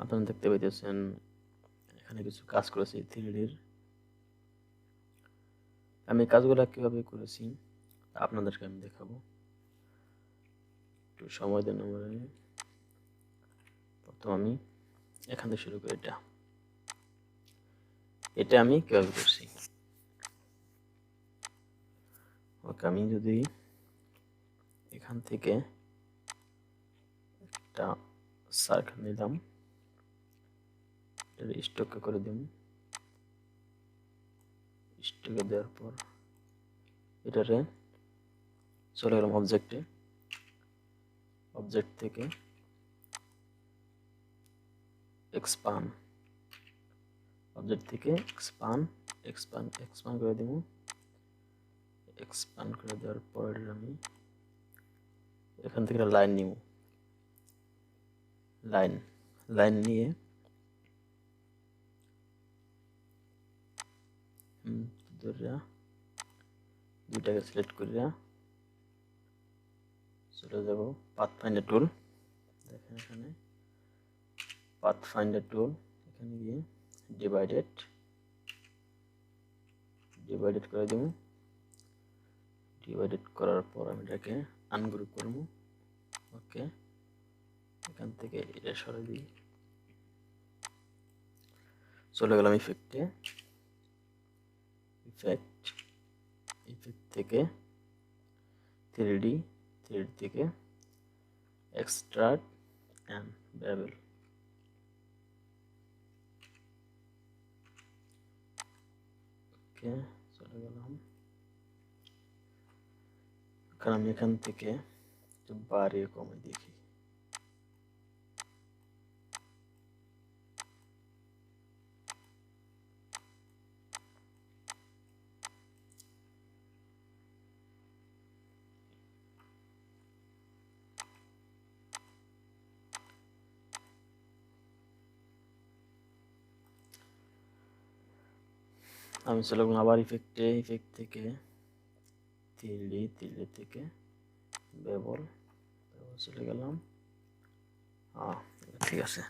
আপনারা দেখতে পাইতেছেন এখানে কিছু কাজ করেছি 3D-র। আমি কাজগুলো কিভাবে করেছি আপনাদেরকে আমি দেখাবো। একটু সময় দেন আমাকে। প্রথম আমি এখান থেকে শুরু করি। এটা আমি কিভাবে করছি। ওকে, আমি যদি এখান থেকে একটা সার্কেল নিলাম, এটা স্টকে করে দিন। স্টকে দেওয়ার পর এটারে চলে গেলাম অবজেক্টে। অবজেক্ট থেকে এক্সপান্ড, অবজেক্ট থেকে এক্সপান্ড করে দেব। এক্সপান্ড করে দেওয়ার পর আমি এখান থেকে লাইন নিব। লাইন নিয়ে দুইটাকে সিলেক্ট করিয়া চলে যাব পাথফাইন্ডার টুল। দেখেন এখানে পাথফাইন্ডার টুল, এখানে গিয়ে ডিভাইডেড করে দেব। ডিভাইডেড করার পর আমি এটাকে আনগ্রুপ করব। ওকে, এখান থেকে এটা সরিয়ে দিই। চলে গেলাম ইফেক্টে। ইফেক্ট থেকে 3D থেকে এক্সট্রাক্ট এন্ড বেভেল। ওকে, চলে গেলাম। কারণ আমি এখান থেকে একটু বাড়িয়ে কমে দেখি। আমি চলে গেলাম আবার ইফেক্ট থেকে 3D থেকে বেবল চলে গেলাম। ঠিক আছে,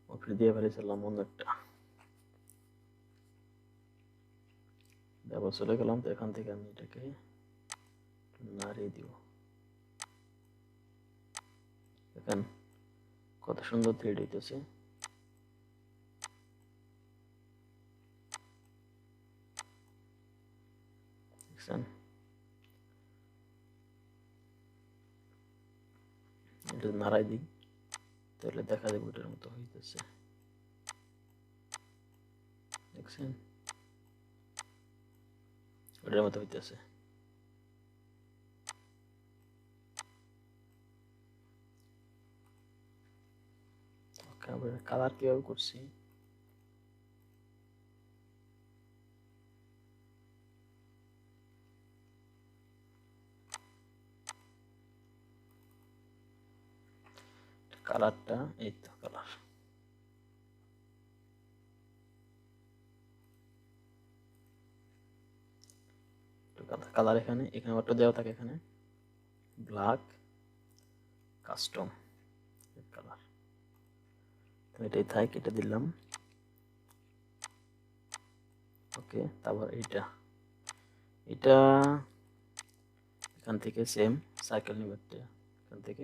ওকে দিয়ে ফেলেছিলাম অন্য একটা বেবল চলে গেলাম। তো এখান থেকে আমি এটাকে নাড়িয়ে দিব। দেখেন কত সুন্দর 3D হইতেছে। দেখছেন, এটা নাড়াই দিই তাহলে দেখা যাবে ওটার মতো হইতেছে। দেখছেন, ওটার মতো হইতেছে। ওকে, আবার কালার কিভাবে করছি। কালারটা এই তো কালার। কালার এখানে একটা দেওয়া থাকে, এখানে ব্ল্যাক কাস্টম কালার। তো এটাই থাক, এটা দিলাম। ওকে, তারপর এটা এখান থেকে সেম সার্কেল নিব একটা। এখান থেকে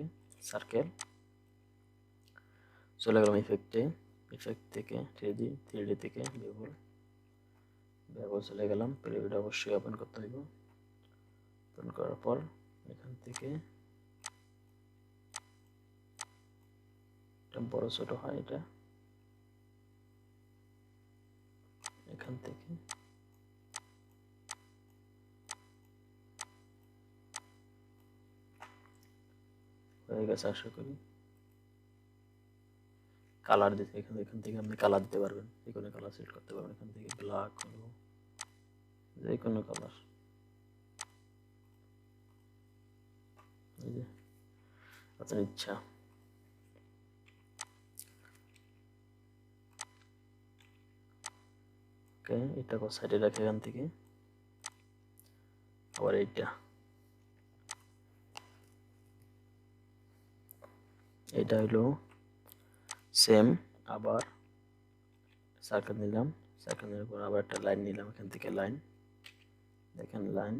সার্কেল চলে গেলাম ইফেক্ট থেকে 3D থেকে বেবল চলে গেলাম। প্রিভিউটা অবশ্যই ওপেন করতে হইব। ওপেন করার পর এখান থেকে এটা বড় ছোট হয়, এটা এখান থেকে হয়ে গেছে আশা করি। কালার দিতে এখান থেকে আপনি কালার দিতে পারবেন, যে কোনো কালার সিলেক্ট করতে পারবেন। এখান থেকে ব্ল্যাক হলো, যে কোনো কালার, এই যে আপনার ইচ্ছা। ওকে, এটা সাইডে রাখে। এখান থেকে আবার এটা হলো সেম আবার সার্কেল নিলাম, সার্কেলের পর আবার একটা লাইন নিলাম, এখান থেকে লাইন, দেখেন লাইন,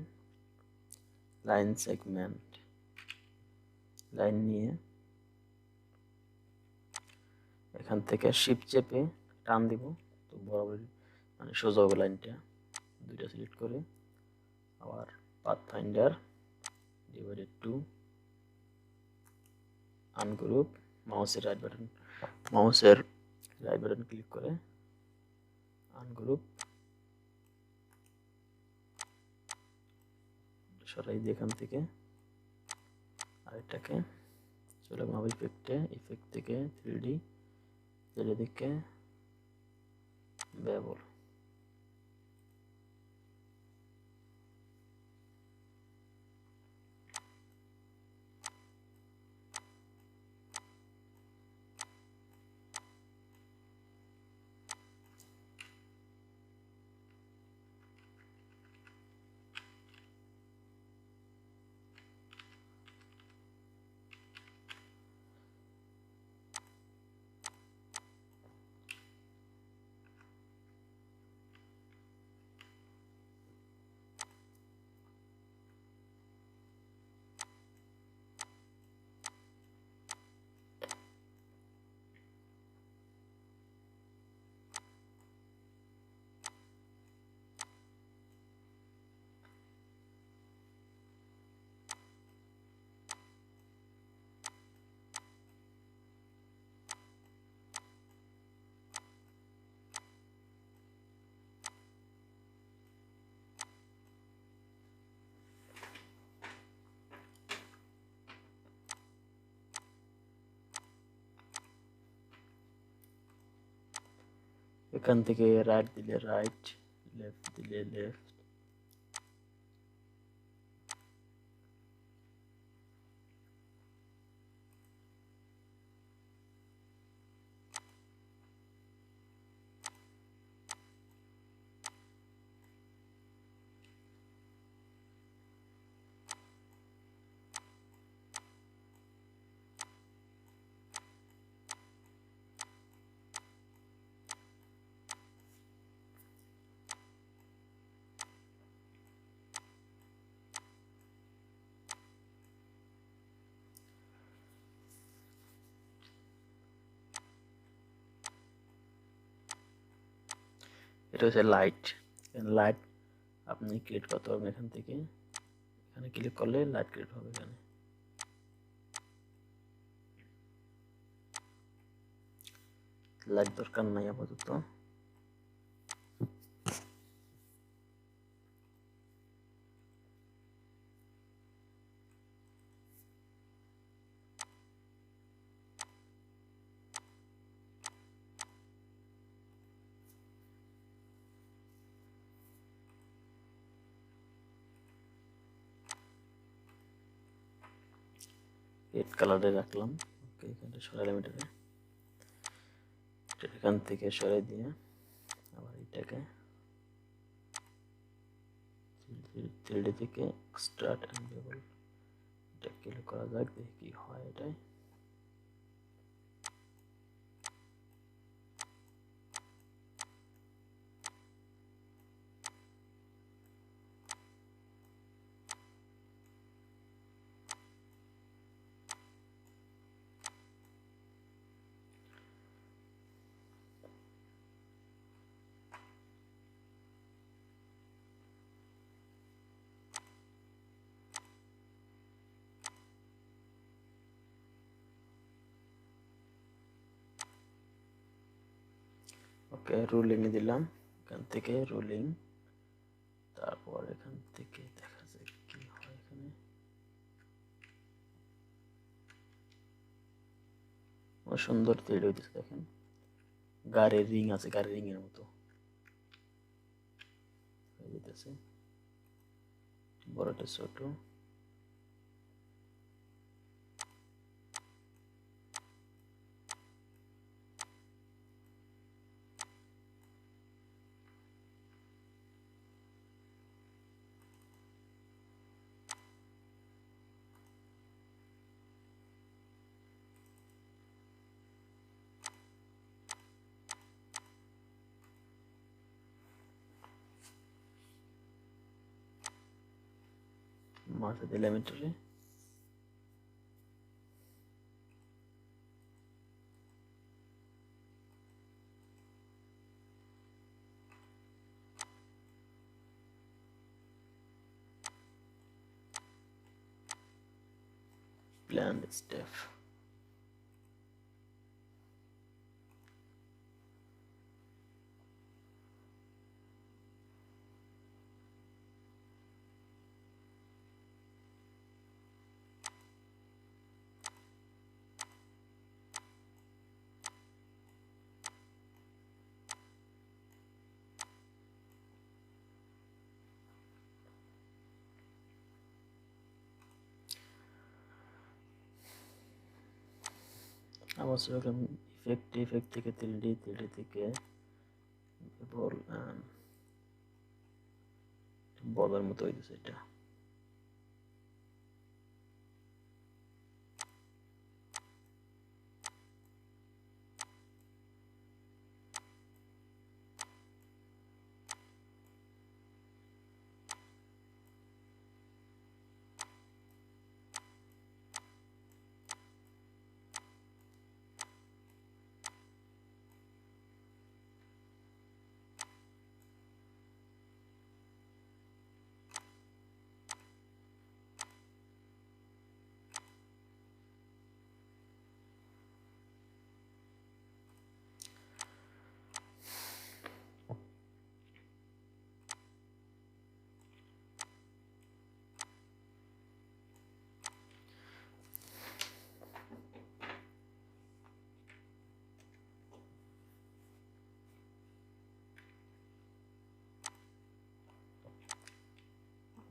লাইন সেগমেন্ট, লাইন নিয়ে এখান থেকে শিফট চেপে টান দিব, তো বরাবর মানে সোজা হবে লাইনটা। দুইটা সিলেক্ট করে আবার path finder divided to ungroup, মাউসের রাইট বাটন ক্লিক করে আনগ্রুপ সরাই দিয়ে এখান থেকে আরেকটাকে চলে যাবো ইফেক্ট থেকে 3D দিকে বেবল। এখান থেকে রাইট দিলে রাইট, লেফট দিলে লেফট, এটা হচ্ছে লাইট। লাইট আপনি ক্রিয়েট করতে পারবেন এখান থেকে, এখানে ক্লিক করলে লাইট ক্রিয়েট হবে। এখানে লাইট দরকার নাই আপাতত। রেড কালারে রাখলাম। ওকে, এখানে সরাইলাম এটাকে, এখান থেকে সরাই দিয়ে আবার এটাকে 3D থেকে এক্সট্রাক্ট এন্ড বেবল, এটা ক্লিক করা যাক, দেখি কি হয় এটাই। ওকে, রুলিং দিলাম, এখান থেকে রুলিং, তারপর এখান থেকে দেখা যাক কি হয়। এখানে সুন্দর তৈরি হইতেছে, দেখেন গাড়ির রিং আছে, গাড়ির রিং এর মতো হয়ে যেতেছে, বড়টা ছোট। মাঝে দিলাম এটারে, প্ল্যান স্টেপ। আবার সেরকম ইফেক্ট থেকে 3D থেকে বল বলার মতো হইতেছে এটা।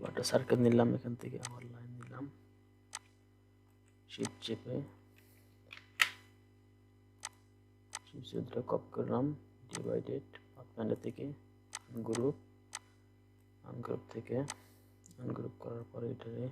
একটা সার্কেল নিলাম, এখান থেকে আবার লাইন নিলাম, শিফট চেপে দুটো কপি করলাম, ডিভাইডেড পাথফাইন্ডার থেকে আনগ্রুপ থেকে আনগ্রুপ করার পরে এটারে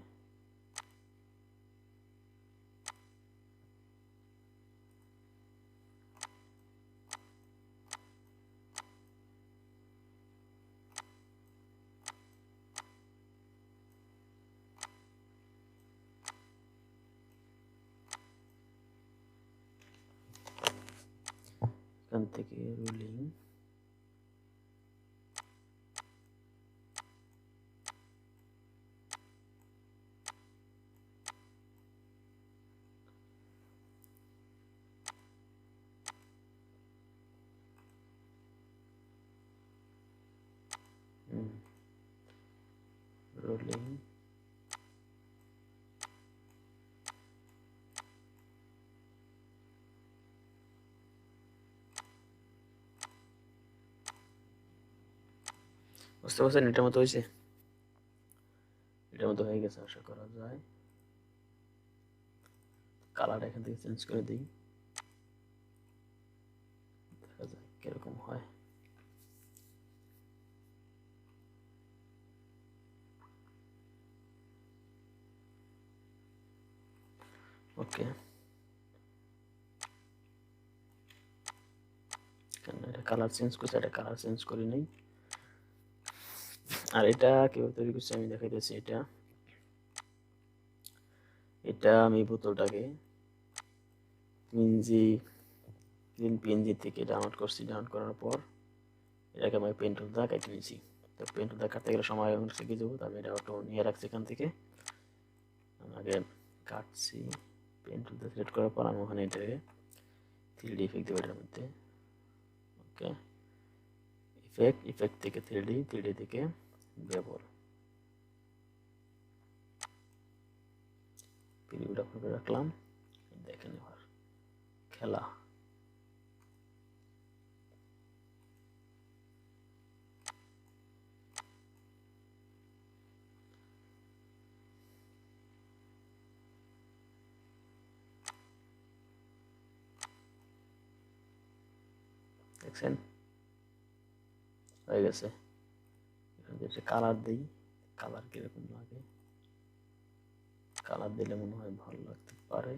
এখান থেকে রুলিং রোলিং বুঝতে পারছেন? এটার মতো হয়েছে, এটার মতো হয়ে গেছে আশা করা যায়। কালার এখান থেকে চেঞ্জ করে দিই, দেখা যায় কিরকম হয়। ওকে, এটা কালার চেঞ্জ করছে, এটা কালার চেঞ্জ করি নাই। আর এটা কিভাবে তৈরি করছি আমি দেখাইতেছি। এটা আমি বোতলটাকে পিএনজি থেকে ডাউনলোড করছি। ডাউনলোড করার পর এটাকে আমি পেন টুল দিয়ে কেটে নিয়েছি। তো পেন টুল দিয়ে কাটতে গেলে সময় শিখে যাবো, তবে এটা অটো নিয়ে রাখছি এখান থেকে। আগে কাটছি, পেন টুল দিয়ে সিলেক্ট করার পর আমি ওখানে এটাকে 3D ইফেক্ট দেবো এটার মধ্যে। ওকে, ইফেক্ট থেকে 3D থেকে বেবল প্রিভিউটা করে রাখলাম। দেখেন এবার খেলা। দেখছেন হয়ে গেছে। কালার দিই, কালার কিরকম লাগে, কালার দিলে মনে হয় ভালো লাগতে পারে।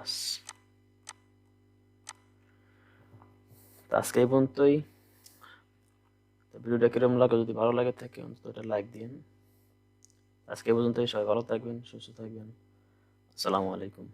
ক্যানভাস। আজকে এই পর্যন্তই। ভিডিওটা কিরকম লাগলো, যদি ভালো লাগে থাকে অন্তত এটা লাইক দিন। আজকে এই পর্যন্তই, সবাই ভালো থাকবেন, সুস্থ থাকবেন। আসসালামু আলাইকুম।